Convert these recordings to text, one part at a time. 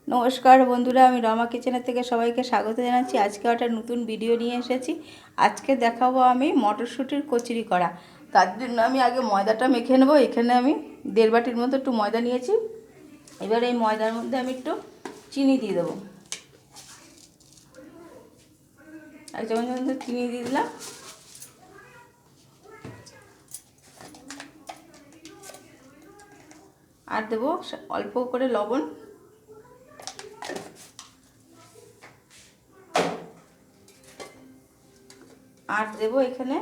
নমস্কার বন্ধুরা, আমি রমা কিচেনের থেকে সবাইকে স্বাগত জানাচ্ছি। আজকে একটা নতুন ভিডিও নিয়ে এসেছি। আজকে দেখাবো আমি মটরশুঁটির কচুরি করা। তার জন্য আমি আগে ময়দাটা মেখে নেবো। এখানে আমি 1.5 বাটির মতো একটু ময়দা নিয়েছি। এবার এই ময়দার মধ্যে আমি একটু চিনি দিয়ে দেবো। 1 চামচের মধ্যে চিনি দিয়ে দিলাম। আর দেবো অল্প করে লবণ। আর দেবো এখানে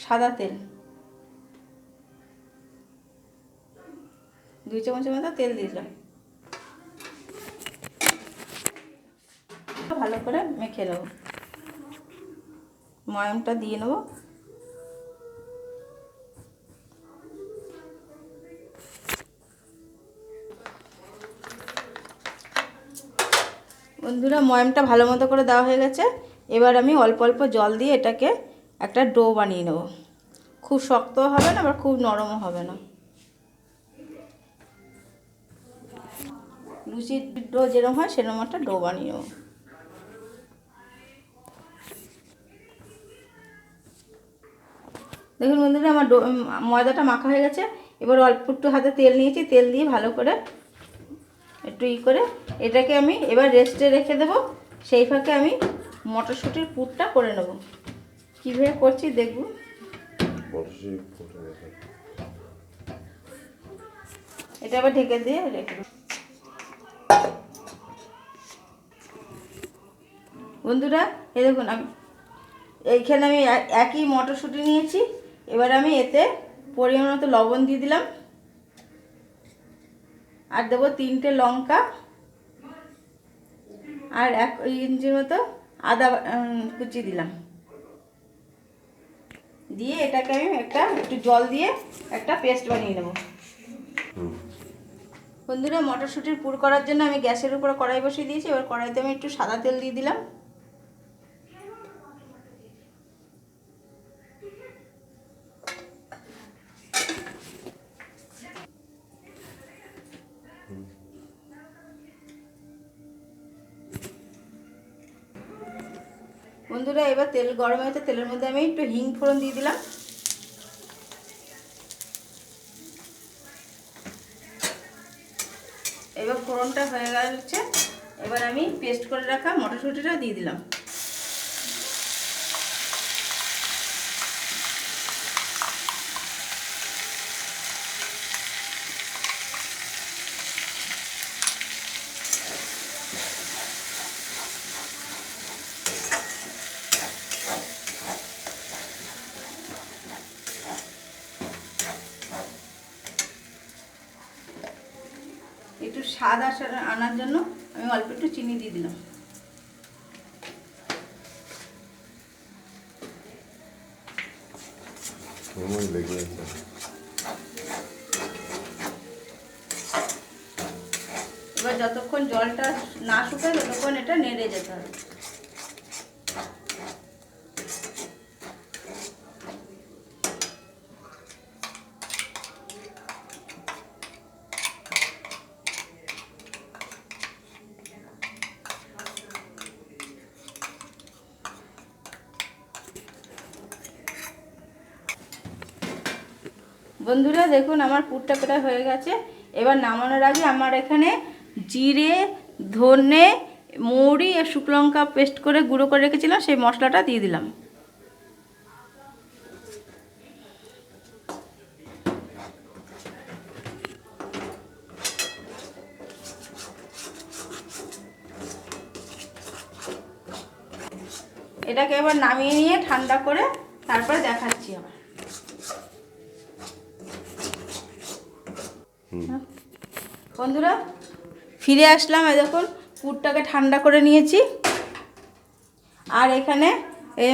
সাদা তেল, 2 চামচের মতো তেল দিলাম। ভালো করে মেখে নেবো, ময়ামটা দিয়ে নেবো। বন্ধুরা, ময়ামটা ভালো মতো করে দেওয়া হয়ে গেছে। এবার আমি অল্প অল্প জল দিয়ে এটাকে একটা ডো বানিয়ে নেব। খুব শক্তও হবে না, আবার খুব নরমও হবে না। লুচির ডো যেরকম হয় সেরকম একটা ডো বানিয়ে নেব। দেখুন বন্ধুরা, আমার ময়দাটা মাখা হয়ে গেছে। এবার অল্প একটু হাতে তেল নিয়েছি, তেল দিয়ে ভালো করে একটু করে এটাকে আমি এবার রেস্টে রেখে দেবো। সেই ফাঁকে আমি মটরশুঁটির পুরটা করে নেব। কীভাবে করছি দেখুন। এটা আবার ঢেকে দিয়ে রেখে দেবো। বন্ধুরা, এই দেখুন এইখানে আমি একই মটরশুঁটি নিয়েছি। এবার আমি এতে পরিমাণ মতো লবণ দিয়ে দিলাম। আর দেবো 3টে লঙ্কা, আর 1 ইঞ্চির মতো আদা কুচি দিলাম। দিয়ে এটাকে আমি একটু জল দিয়ে একটা পেস্ট বানিয়ে নেব। বন্ধুরা, মটরশুঁটির পুর করার জন্য আমি গ্যাসের উপরে কড়াই বসিয়ে দিয়েছি। এবার কড়াইতে আমি একটু সাদা তেল দিয়ে দিলাম। বন্ধুরা, এবার তেল গরম হয়েছে, তেলের মধ্যে আমি একটু হিং ফোড়ন দিয়ে দিলাম। এবার ফোড়নটা হয়ে গেছে। এবার আমি পেস্ট করে রাখা মটরশুঁটিটা দিয়ে দিলাম। একটু স্বাদ আনার জন্য আমি অল্প একটু চিনি দিয়ে দিলাম। এবার যতক্ষণ জলটা না শুকায় ততক্ষণ এটা নেড়ে যেতে হবে। বন্ধুরা, দেখুন আমার পুরটা প্রায় হয়ে গেছে। এবার নামানোর আগে আমার এখানে জিরে, ধনে, মৌরি আর শুকনো লঙ্কা পেস্ট করে গুঁড়ো করে রেখেছিলাম, সেই মশলাটা দিয়ে দিলাম। এটাকে এবার নামিয়ে নিয়ে ঠান্ডা করে তারপরে দেখাচ্ছি আবার। বন্ধুরা, ফিরে আসলাম। এই দেখুন, পুরটাকে ঠান্ডা করে নিয়েছি। আর এখানে এই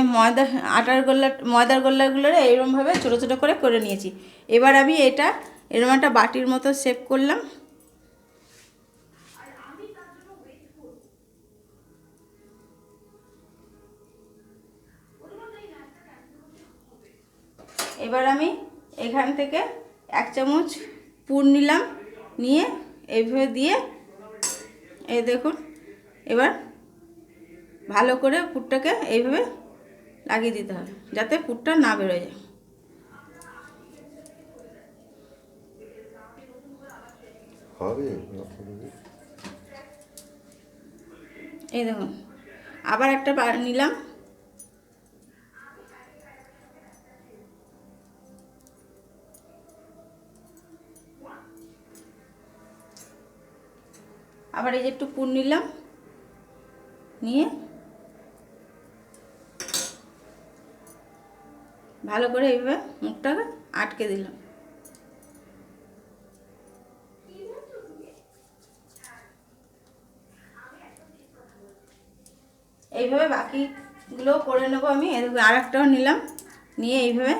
ময়দার গোল্লাগুলো এইরকমভাবে ছোটো ছোটো করে নিয়েছি। এবার আমি এটা এরকম একটা বাটির মতো শেপ করলাম। এবার আমি এখান থেকে 1 চামচ পুর নিলাম, নিয়ে এইভাবে দিয়ে এই দেখুন, এবার ভালো করে পুরটাকে এইভাবে লাগিয়ে দিতে হবে যাতে পুরটা না বেরোয় যায়। এই দেখুন, আবার একটা নিলাম, আবার এই যে একটু পুর নিলাম, নিয়ে ভালো করে এইভাবে মুখটাকে আটকে দিলাম। এইভাবে বাকিগুলো করে নেবো আমি। আর একটাও নিলাম, নিয়ে এইভাবে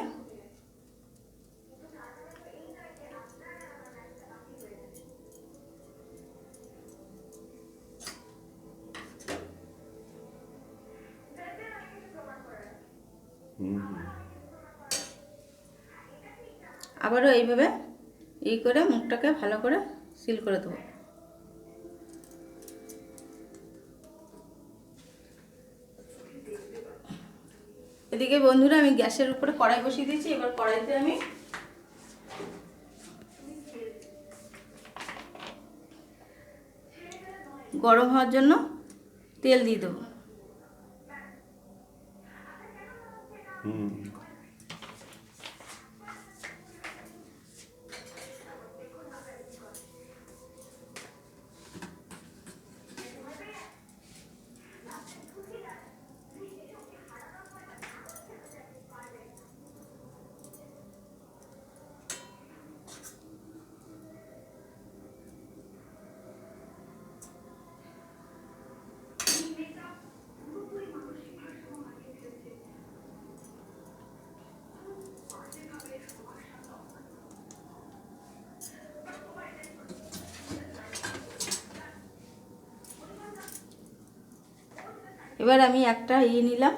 আবারও এইভাবে করে মুখটাকে ভালো করে সিল করে দেবো। এদিকে বন্ধুরা আমি গ্যাসের উপরে কড়াই বসিয়ে দিয়েছি। এবার কড়াইতে আমি গরম হওয়ার জন্য তেল দিয়ে দেবো। এবার আমি একটা নিলাম,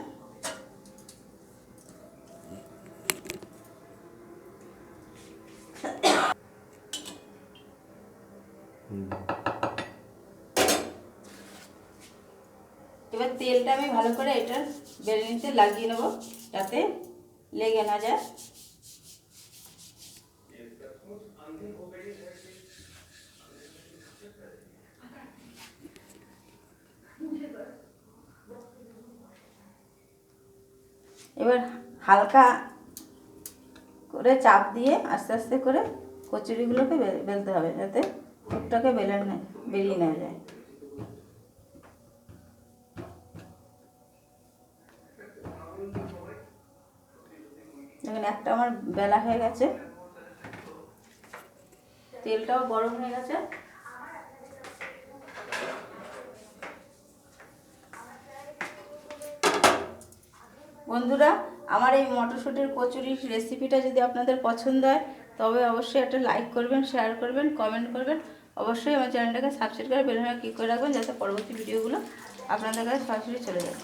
এবার তেলটা আমি ভালো করে এটার বেলনিতে লাগিয়ে নেব যাতে লেগে না যায়। এবার হালকা করে চাপ দিয়ে আস্তে আস্তে করে কচুরিগুলোকে বেলতে হবে যাতে পুরটাকে বেরিয়ে না যায়। দেখুন একটা আমার বেলা হয়ে গেছে, তেলটাও গরম হয়ে গেছে। বন্ধুরা, আমার এই মটরশুঁটির কচুরির রেসিপিটা যদি আপনাদের পছন্দ হয় তবে অবশ্যই একটা লাইক করবেন, শেয়ার করবেন, কমেন্ট করবেন। অবশ্যই আমার চ্যানেলটাকে সাবস্ক্রাইব করে বেল আইকনে ক্লিক করে রাখবেন যাতে পরবর্তী ভিডিওগুলো আপনাদের কাছে সরাসরি চলে যায়।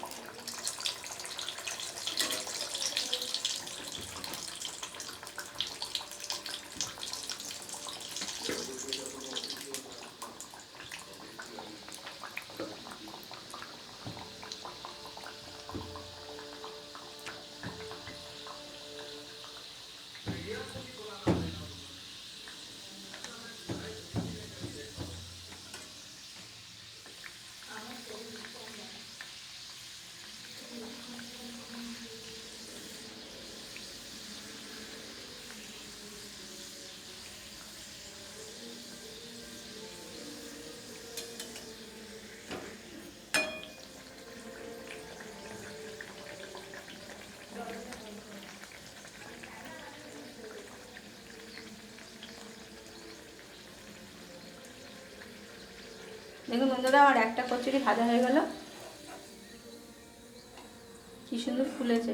দেখুন বন্ধুরা, আমার একটা কচুরি ভাজা হয়ে গেল, কি সুন্দর ফুলেছে।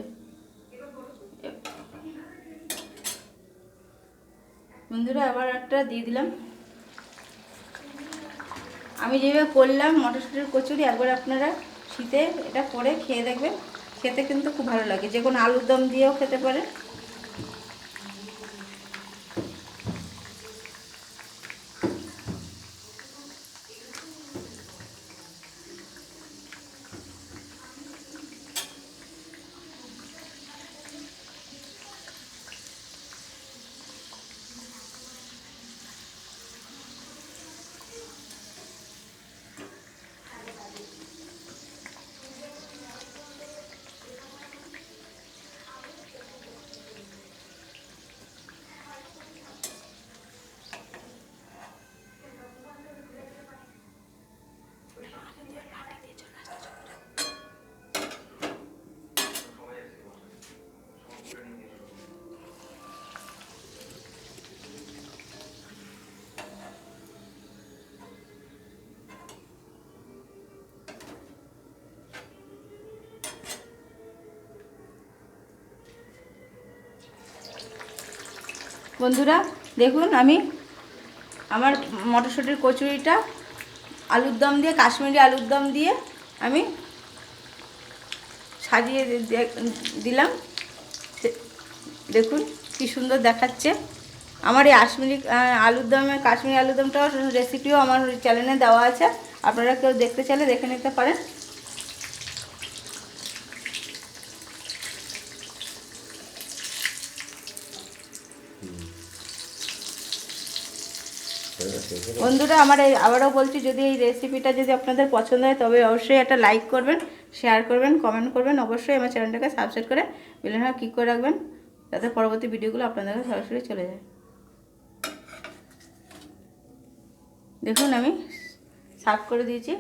বন্ধুরা আবার একটা দিয়ে দিলাম। আমি যেভাবে করলাম মটরশুঁটির কচুরি, একবার আপনারা শীতে এটা করে খেয়ে দেখবেন, খেতে কিন্তু খুব ভালো লাগে। যে কোনো আলুর দম দিয়েও খেতে পারে। বন্ধুরা দেখুন, আমি আমার মটরশুঁটির কচুরিটা আলুর দম দিয়ে, কাশ্মীরি আলুর দম দিয়ে আমি সাজিয়ে দিলাম। দেখুন কি সুন্দর দেখাচ্ছে। আমার এই আলুর দমের, কাশ্মীরি আলুর দমটাও রেসিপিও আমার চ্যানেলে দেওয়া আছে, আপনারা কেউ দেখতে চাইলে দেখে নিতে পারেন। বন্ধুরা আমার আবারও বলছি, যদি এই রেসিপিটা যদি আপনাদের পছন্দ হয় তবে অবশ্যই একটা লাইক করবেন, শেয়ার করবেন, কমেন্ট করবেন। অবশ্যই আমার চ্যানেলটাকে সাবস্ক্রাইব করে বেল আইকনটা ক্লিক করে রাখবেন, যাতে পরবর্তী ভিডিওগুলো আপনাদের কাছে সরাসরি চলে যায়। দেখুন আমি সার্ভ করে দিয়েছি।